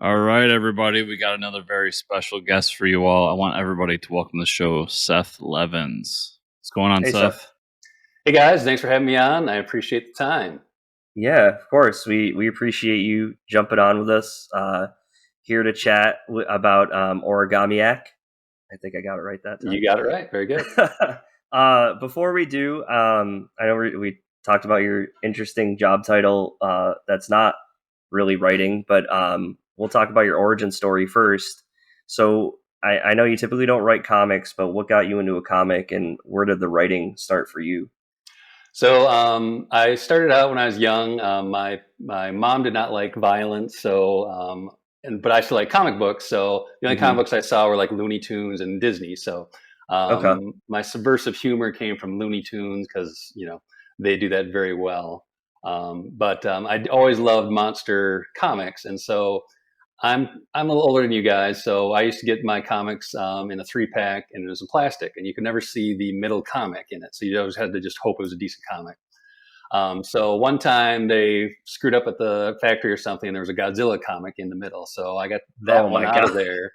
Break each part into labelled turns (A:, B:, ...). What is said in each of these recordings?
A: All right, everybody. We got another very special guest for you all. I want everybody to welcome the show, Seth Levens. What's going on,
B: Hey,
A: Seth?
B: Seth. Hey, guys. Thanks for having me on. I appreciate the time.
C: Yeah, of course. We appreciate you jumping on with us. Here to chat about Origamiac. I think I got it right that time.
B: You got it right. Very good.
C: Before we do, I know we talked about your interesting job title. That's not really writing, but we'll talk about your origin story first. So I know you typically don't write comics, but what got you into a comic, and where did the writing start for you?
B: So I started out when I was young. My mom did not like violence, but I still like comic books. So the only comic books I saw were like Looney Tunes and Disney. So
C: Okay.
B: my subversive humor came from Looney Tunes because they do that very well. But I always loved monster comics, and so I'm a little older than you guys, so I used to get my comics in a 3-pack, and it was in plastic, and you could never see the middle comic in it, so you always had to just hope it was a decent comic. So one time they screwed up at the factory or something, and there was a Godzilla comic in the middle, so I got that one out of there.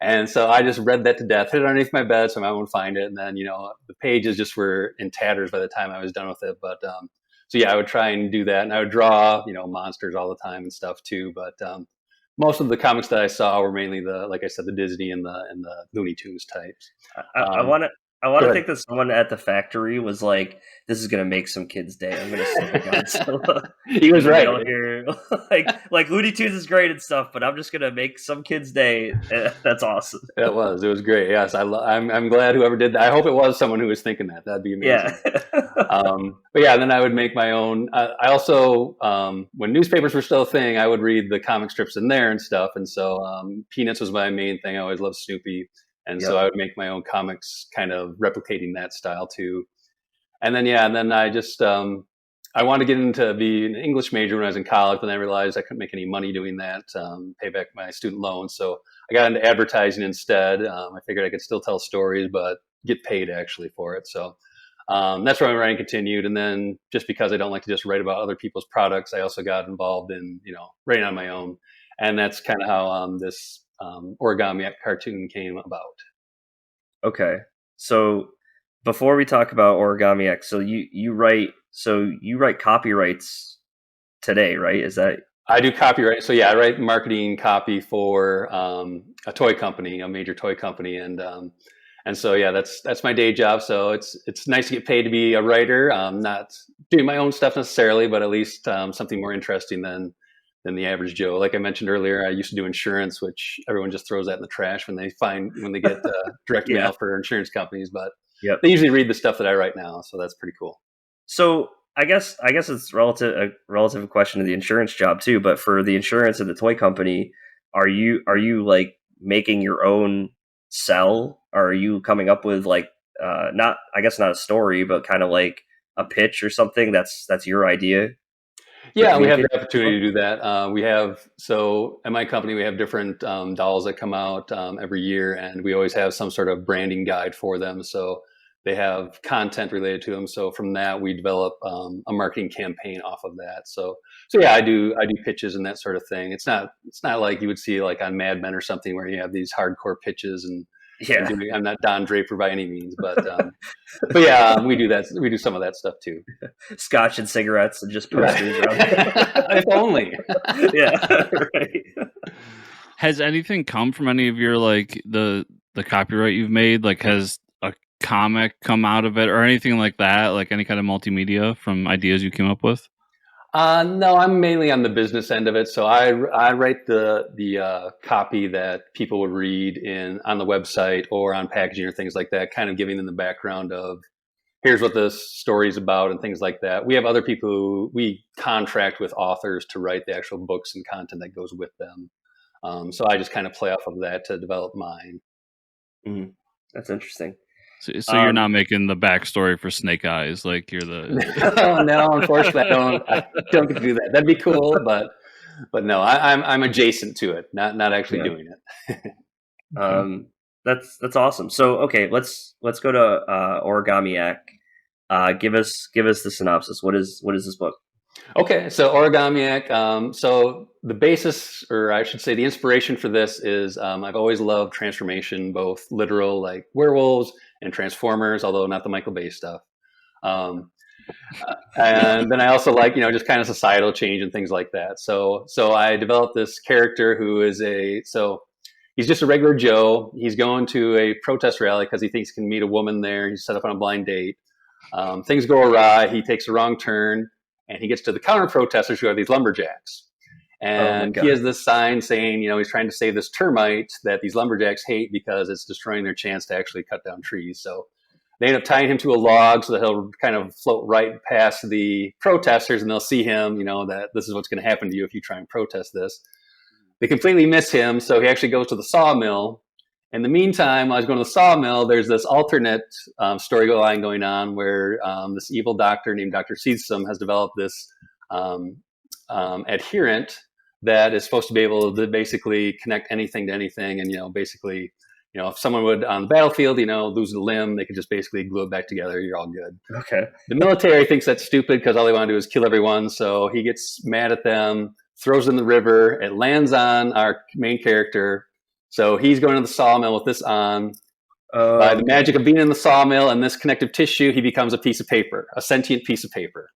B: And so I just read that to death, hid it underneath my bed so I wouldn't find it, and then the pages just were in tatters by the time I was done with it. But so yeah, I would try and do that, and I would draw monsters all the time and stuff too. But most of the comics that I saw were mainly like I said, the Disney and the Looney Tunes types.
C: I want to think that someone at the factory was like, "This is going to make some kid's day. I'm going to stick a Godzilla."
B: He was right.
C: Here. like Looney Tunes is great and stuff, but I'm just going to make some kid's day. That's awesome.
B: It was great. Yes, I'm glad whoever did that. I hope it was someone who was thinking that. That'd be amazing. Yeah. But yeah, then I would make my own. I also, when newspapers were still a thing, I would read the comic strips in there and stuff. And so Peanuts was my main thing. I always loved Snoopy. And so I would make my own comics kind of replicating that style too. And then I just, I wanted to get into be an English major when I was in college, but then I realized I couldn't make any money doing that, pay back my student loans. So I got into advertising instead. I figured I could still tell stories, but get paid actually for it. So that's where my writing continued. And then just because I don't like to just write about other people's products, I also got involved in, writing on my own. And that's kind of how this Origamiac cartoon came about.
C: Okay. So before we talk about Origamiac, so you write copyrights today, right? Is that?
B: I do copyright. So yeah, I write marketing copy for a toy company, a major toy company, and so yeah, that's my day job. So it's nice to get paid to be a writer. Not doing my own stuff necessarily, but at least something more interesting than the average Joe. Like I mentioned earlier, I used to do insurance, which everyone just throws that in the trash when they get direct mail for insurance companies. But they usually read the stuff that I write now, so that's pretty cool.
C: So I guess it's a relative question to the insurance job too. But for the insurance of the toy company, are you like making your own sell? Or are you coming up with like not a story, but kind of like a pitch or something that's your idea?
B: Yeah, we have the opportunity to do that. So at my company, we have different dolls that come out every year, and we always have some sort of branding guide for them. So they have content related to them. So from that, we develop a marketing campaign off of that. So yeah, I do pitches and that sort of thing. It's not like you would see like on Mad Men or something where you have these hardcore pitches and. Yeah, I'm not Don Draper by any means, but yeah, we do that. We do some of that stuff too.
C: Scotch and cigarettes and just posters around.
B: If only.
C: Yeah. Right.
A: Has anything come from any of your like the copyright you've made? Like, has a comic come out of it or anything like that? Like any kind of multimedia from ideas you came up with?
B: No, I'm mainly on the business end of it. So I write the copy that people would read on the website or on packaging or things like that, kind of giving them the background of here's what this story is about and things like that. We have other people who we contract with authors to write the actual books and content that goes with them. So I just kind of play off of that to develop mine.
C: Mm-hmm. That's interesting.
A: So you're not making the backstory for Snake Eyes, like you're the.
B: No, unfortunately, I don't get to do that. That'd be cool, but no, I'm adjacent to it, not actually doing it.
C: That's awesome. So okay, let's go to Origamiac. Give us the synopsis. What is this book?
B: Okay, so Origamiac. So the basis, or I should say, the inspiration for this is I've always loved transformation, both literal like werewolves and Transformers, although not the Michael Bay stuff. Um, and then I also like just kind of societal change and things like that. So I developed this character who is he's just a regular Joe. He's going to a protest rally because he thinks he can meet a woman there. He's set up on a blind date. Things go awry. He takes a wrong turn, and he gets to the counter protesters who are these lumberjacks. And he has this sign saying, he's trying to save this termite that these lumberjacks hate because it's destroying their chance to actually cut down trees. So they end up tying him to a log so that he'll kind of float right past the protesters, and they'll see him, that this is what's going to happen to you if you try and protest this. They completely miss him, so he actually goes to the sawmill. In the meantime, while I was going to the sawmill, there's this alternate storyline going on where this evil doctor named Dr. Seethsome has developed this adherent that is supposed to be able to basically connect anything to anything. And, basically, if someone would on the battlefield, lose a limb, they could just basically glue it back together. You're all good.
C: Okay.
B: The military thinks that's stupid because all they want to do is kill everyone. So he gets mad at them, throws it in the river. It lands on our main character. So he's going to the sawmill with this on. By the magic of being in the sawmill and this connective tissue, he becomes a piece of paper, a sentient piece of paper.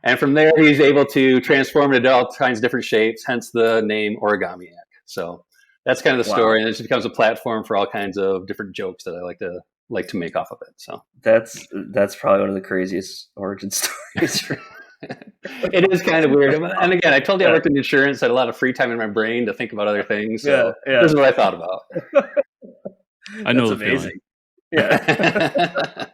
B: And from there, he's able to transform into all kinds of different shapes, hence the name Origamiac. So that's kind of the story, and it just becomes a platform for all kinds of different jokes that I like to make off of it. So
C: that's probably one of the craziest origin stories.
B: It is kind of weird. And again, I told you I worked in insurance, had a lot of free time in my brain to think about other things. So this is what I thought about.
A: I know
C: that's
A: the
C: amazing.
A: feeling.
C: Yeah.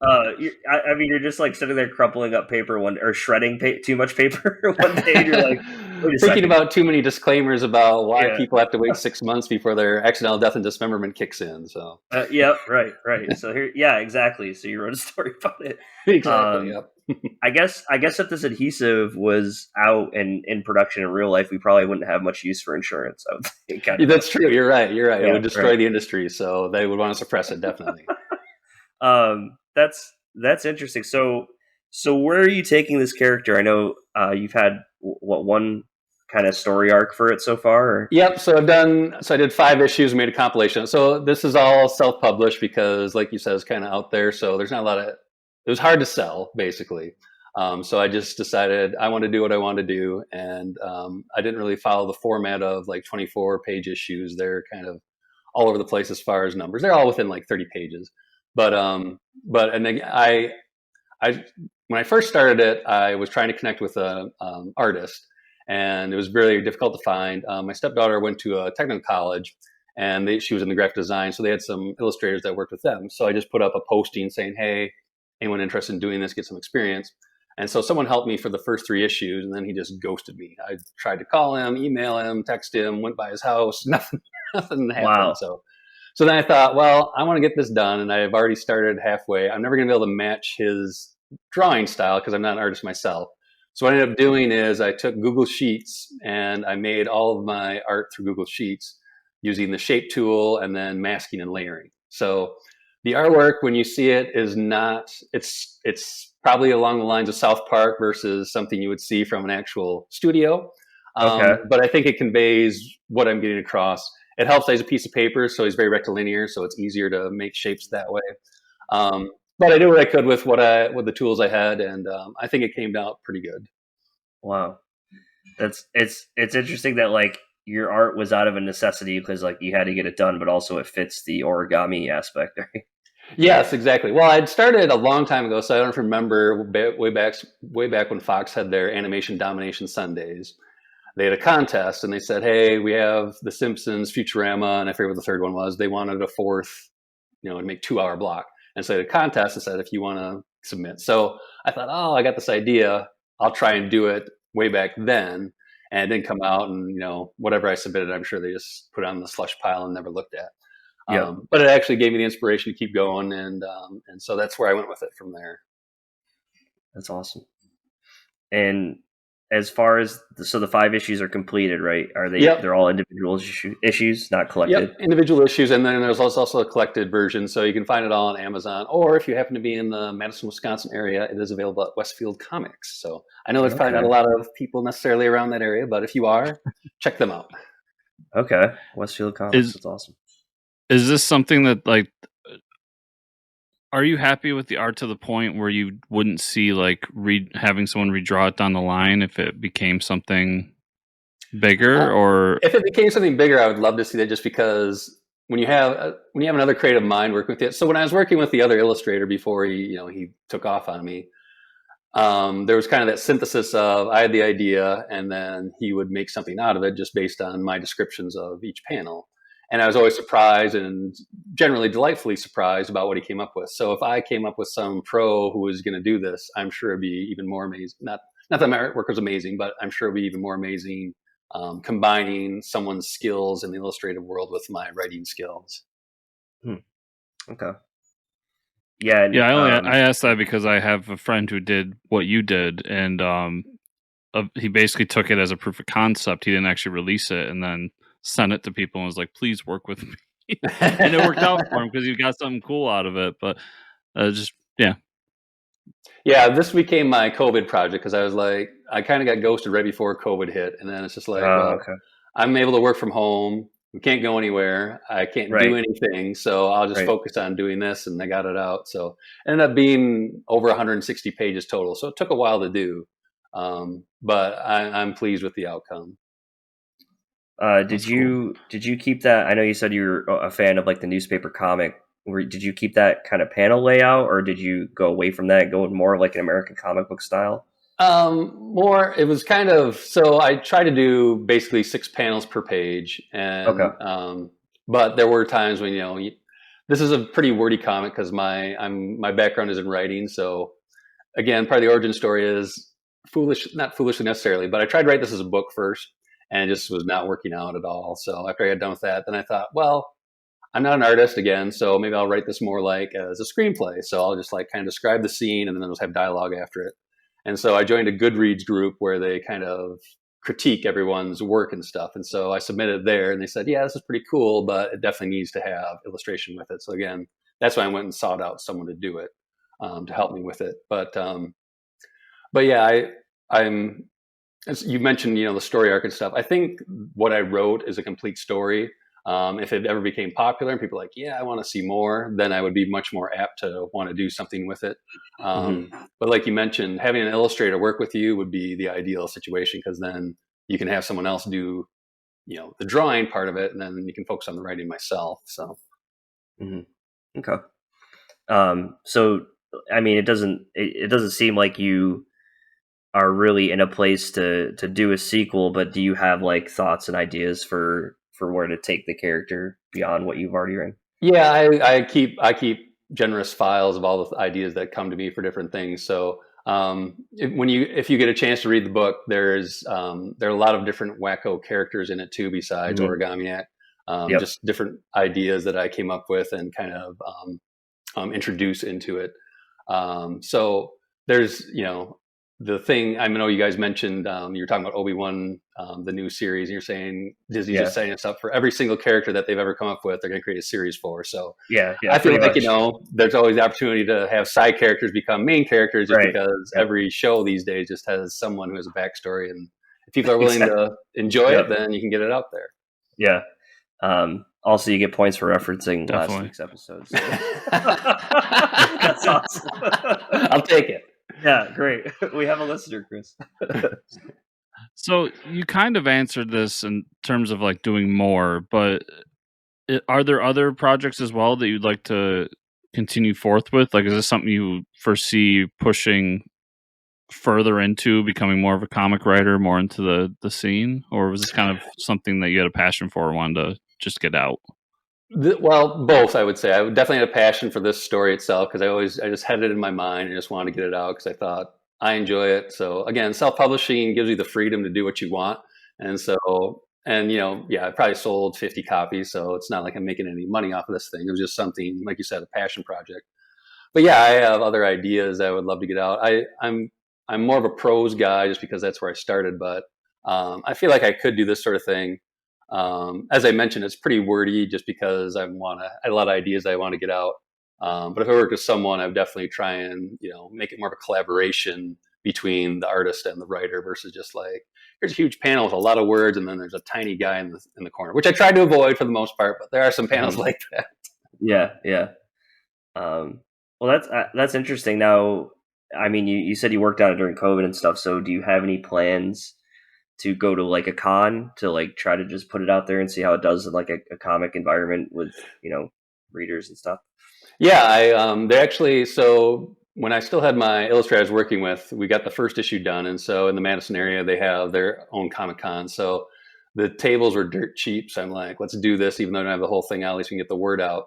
C: I mean, you're just like sitting there crumpling up paper or shredding too much paper one day, and you're like
B: thinking about too many disclaimers about why people have to wait 6 months before their accidental death and dismemberment kicks in. So
C: right. So here, exactly. So you wrote a story about it.
B: Exactly. Yep.
C: I guess if this adhesive was out and in production in real life, we probably wouldn't have much use for insurance. I would think.
B: That's true. You're right. It would destroy the industry, so they would want to suppress it definitely.
C: That's interesting. So where are you taking this character? I know you've had one kind of story arc for it so far? Or?
B: Yep. So I did 5 issues, made a compilation. So this is all self-published because, like you said, it's kind of out there. So there's not a lot of. It was hard to sell, basically. So I just decided I want to do what I want to do, and I didn't really follow the format of like 24-page issues. They're kind of all over the place as far as numbers. They're all within like 30 pages. But and then I when I first started it, I was trying to connect with an artist, and it was really difficult to find. My stepdaughter went to a technical college, and she was in the graphic design, so they had some illustrators that worked with them. So I just put up a posting saying, "Hey, anyone interested in doing this, get some experience." And so someone helped me for the first 3 issues, and then he just ghosted me. I tried to call him, email him, text him, went by his house, nothing happened.
C: Wow.
B: So then I thought, well, I want to get this done, and I've already started halfway. I'm never going to be able to match his drawing style because I'm not an artist myself. So what I ended up doing is I took Google Sheets, and I made all of my art through Google Sheets using the shape tool and then masking and layering. So the artwork, when you see it, is not, it's probably along the lines of South Park versus something you would see from an actual studio. But I think it conveys what I'm getting across. It helps that he's a piece of paper, so he's very rectilinear, so it's easier to make shapes that way. But I did what I could with with the tools I had, and I think it came out pretty good.
C: Wow, it's interesting that like your art was out of a necessity because like you had to get it done, but also it fits the origami aspect, right?
B: Yes, exactly. Well, I'd started a long time ago, so I don't remember way back when Fox had their Animation Domination Sundays. They had a contest, and they said, "Hey, we have The Simpsons, Futurama, and I forget what the third one was. They wanted a 4th, to make 2-hour block." And so they had a contest and said, "If you want to submit." So I thought, "Oh, I got this idea. I'll try and do it." Way back then, and it didn't come out, and whatever I submitted, I'm sure they just put it on the slush pile and never looked at. But it actually gave me the inspiration to keep going, and so that's where I went with it from there.
C: That's awesome. And as far as the 5 issues are completed, right? Are they?
B: Yep.
C: They're all individual issues, not collected.
B: Yep, individual issues, and then there's also a collected version, so you can find it all on Amazon. Or if you happen to be in the Madison, Wisconsin area, it is available at Westfield Comics. So I know there's probably not a lot of people necessarily around that area, but if you are, check them out.
C: Okay, Westfield Comics, that's awesome.
A: Is this something that, like, are you happy with the art to the point where you wouldn't see like having someone redraw it down the line if it became something bigger? Or
B: if it became something bigger, I would love to see that, just because when you have another creative mind working with it. So when I was working with the other illustrator before he took off on me, there was kind of that synthesis of, I had the idea and then he would make something out of it just based on my descriptions of each panel. And I was always surprised, and generally delightfully surprised, about what he came up with. So if I came up with some pro who was going to do this, I'm sure it'd be even more amazing. Not that my artwork was amazing, but I'm sure it'd be even more amazing, combining someone's skills in the illustrative world with my writing skills.
C: Okay.
A: Yeah. I asked that because I have a friend who did what you did, and he basically took it as a proof of concept. He didn't actually release it, and then sent it to people and was like, "Please work with me." And it worked out for him because he got something cool out of it. But
B: this became my COVID project, because I was like, I kind of got ghosted right before COVID hit, and then it's just like, I'm able to work from home. We can't go anywhere. I can't do anything, so I'll just focus on doing this, and I got it out. So it ended up being over 160 pages total. So it took a while to do, but I'm pleased with the outcome.
C: Did you keep that? I know you said you were a fan of like the newspaper comic. Did you keep that kind of panel layout, or did you go away from that and go more like an American comic book style?
B: More, it was kind of, so I try to do basically 6 panels per page, and but there were times when this is a pretty wordy comic because my background is in writing. So again, part of the origin story is not foolishly necessarily, but I tried to write this as a book first, and it just was not working out at all. So after I got done with that, then I thought, well, I'm not an artist again, so maybe I'll write this more like as a screenplay. So I'll just like kind of describe the scene, and then just have dialogue after it. And so I joined a Goodreads group where they kind of critique everyone's work and stuff. And so I submitted there, and they said, yeah, this is pretty cool, but it definitely needs to have illustration with it. So again, that's why I went and sought out someone to do it, to help me with it. But yeah, I'm, as you mentioned, the story arc and stuff. I think what I wrote is a complete story. If it ever became popular and people are like, yeah, I want to see more, then I would be much more apt to want to do something with it. But like you mentioned, having an illustrator work with you would be the ideal situation, because then you can have someone else do, the drawing part of it, and then you can focus on the writing myself. So,
C: okay. So, I mean, it doesn't seem like you are really in a place to do a sequel, but do you have like thoughts and ideas for where to take the character beyond what you've already written?
B: Yeah, I keep generous files of all the ideas that come to me for different things. So if you get a chance to read the book, there are a lot of different wacko characters in it too, besides Origamiac. Just different ideas that I came up with and kind of introduce into it. So there's the thing, I know you guys mentioned, you were talking about Obi-Wan, the new series, and you're saying Disney's just setting us up for every single character that they've ever come up with, they're going to create a series for. So I feel like, there's always the opportunity to have side characters become main characters, just because every show these days just has someone who has a backstory. And if people are willing to enjoy it, then you can get it out there.
C: Yeah. Also, you get points for referencing last week's episodes. So. That's awesome.
B: I'll take it.
C: Yeah, great. We have a listener, Chris.
A: So you kind of answered this in terms of like doing more, but are there other projects as well that you'd like to continue forth with? Like, is this something you foresee pushing further into, becoming more of a comic writer, more into the scene? Or was this kind of something that you had a passion for, wanted to just get out?
B: Well, both, I would say. I definitely had a passion for this story itself, because I just had it in my mind and just wanted to get it out because I thought I enjoy it. So again, self-publishing gives you the freedom to do what you want. And so, I probably sold 50 copies, so it's not like I'm making any money off of this thing. It was just something, like you said, a passion project. But yeah, I have other ideas I would love to get out. I'm more of a prose guy just because that's where I started. But I feel like I could do this sort of thing. As I mentioned, it's pretty wordy just because I had a lot of ideas I want to get out. But if I work with someone, I would definitely try and, make it more of a collaboration between the artist and the writer versus just like, here's a huge panel with a lot of words and then there's a tiny guy in the corner, which I try to avoid for the most part, but there are some panels like that.
C: Yeah. Well, that's interesting. Now, I mean, you said you worked on it during COVID and stuff. So do you have any plans to go to like a con to like try to just put it out there and see how it does in like a comic environment with, readers and stuff?
B: Yeah, they actually, so when I still had my illustrator I was working with, we got the first issue done. And so in the Madison area, they have their own Comic Con. So the tables were dirt cheap. So I'm like, let's do this, even though I don't have the whole thing out, at least we can get the word out.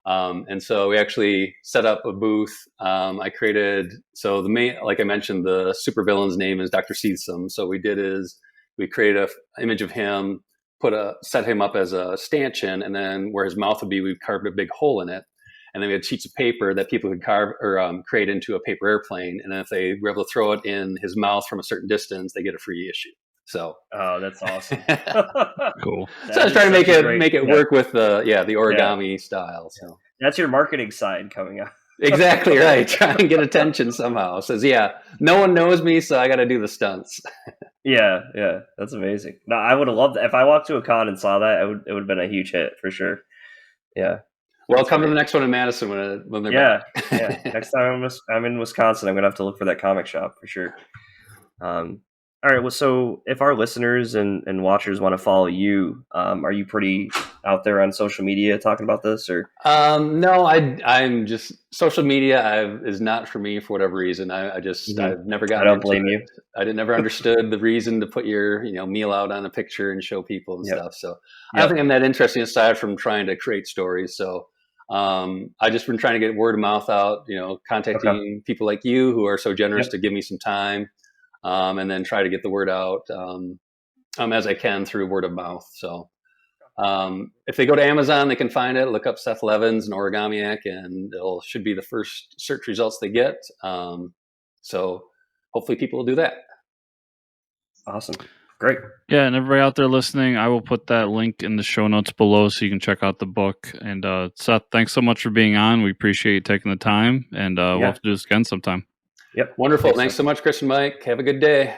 B: And so we actually set up a booth. I created, so the main, like I mentioned, the supervillain's name is Dr. Seethsome. So what we did is we created an image of him, set him up as a stanchion, and then where his mouth would be, we carved a big hole in it. And then we had sheets of paper that people could carve or create into a paper airplane. And then if they were able to throw it in his mouth from a certain distance, they get a free issue. So,
C: oh, that's awesome.
A: Cool.
B: So I was trying to make it work with the origami style. So
C: that's your marketing side coming out.
B: Exactly right. Try and get attention somehow. Says, no one knows me, so I got to do the stunts.
C: Yeah, that's amazing. No, I would have loved that. If I walked to a con and saw that, it would have been a huge hit for sure. Yeah.
B: Well, come to the next one in Madison when they're back.
C: Yeah. Next time I'm in Wisconsin, I'm gonna have to look for that comic shop for sure. All right. Well, so if our listeners and watchers want to follow you, are you pretty out there on social media talking about this, or?
B: No, I'm just social media. Is not for me for whatever reason. I've never gotten.
C: I don't blame you.
B: I never understood the reason to put your meal out on a picture and show people and stuff. So I don't think I'm that interesting aside from trying to create stories. So I just been trying to get word of mouth out. Contacting people like you who are so generous to give me some time. And then try to get the word out as I can through word of mouth. So if they go to Amazon, they can find it, look up Seth Levens and Origamiac, and it should be the first search results they get. So hopefully people will do that.
C: Awesome. Great.
A: Yeah, and everybody out there listening, I will put that link in the show notes below so you can check out the book. And Seth, thanks so much for being on. We appreciate you taking the time, and we'll have to do this again sometime.
B: Yep. Wonderful. Thanks so much, Chris and Mike. Have a good day.